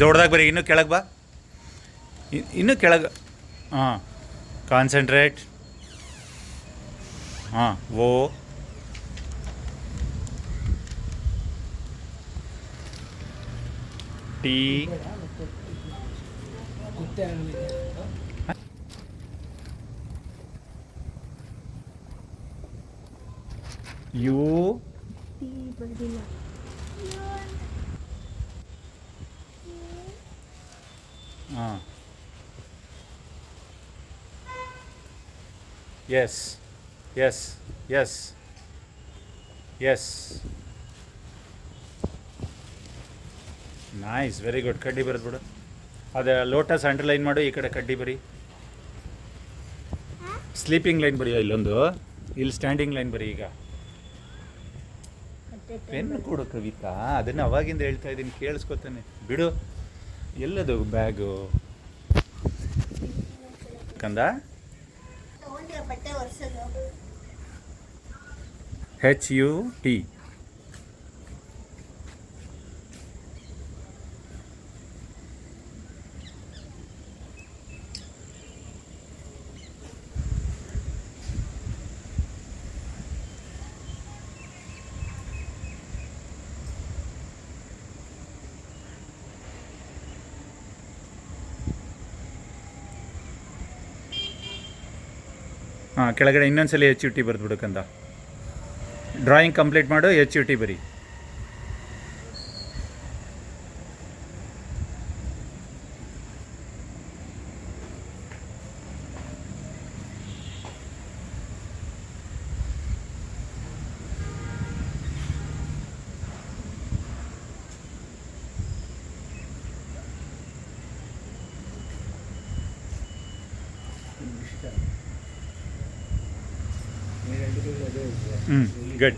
ದೊಡ್ಡದಾಗಿ ಬರೀ, ಇನ್ನೂ ಕೆಳಗೆ ಬಾ, ಇನ್ನೂ ಕೆಳಗೆ. ಹಾಂ, ಕಾನ್ಸಂಟ್ರೇಟ್. ಹಾಂ, ಓ ಟಿ ಯು ಹಾಂ, S S S S, nice, very good. ಕಡ್ಡಿ ಬರೋದು ಬಿಡು. ಅದೇ ಲೋಟಸ್ ಅಂಡರ್ಲೈನ್ ಮಾಡು, ಈ ಕಡೆ ಕಡ್ಡಿ ಬರಿ. ಸ್ಲೀಪಿಂಗ್ ಲೈನ್ ಬರೀ, ಇಲ್ಲೊಂದು, ಇಲ್ಲಿ ಸ್ಟ್ಯಾಂಡಿಂಗ್ ಲೈನ್ ಬರೀ. ಈಗ ಪೆನ್ನು ಕೊಡು ಕವಿತಾ, ಅದನ್ನು ಅವಾಗಿಂದ ಹೇಳ್ತಾ ಇದ್ದೀನಿ, ಕೇಳಿಸ್ಕೊತಾನೆ ಬಿಡು. ಎಲ್ಲದು ಬ್ಯಾಗು ಕಂದ? HUT. ಹಾಂ, ಕೆಳಗಡೆ ಇನ್ನೊಂದ್ಸಲಿ HUT ಬರೆದ್ಬಿಡಕ್ಕಂದ. ಡ್ರಾಯಿಂಗ್ ಕಂಪ್ಲೀಟ್ ಮಾಡು, HUT ಬರಿ. Good.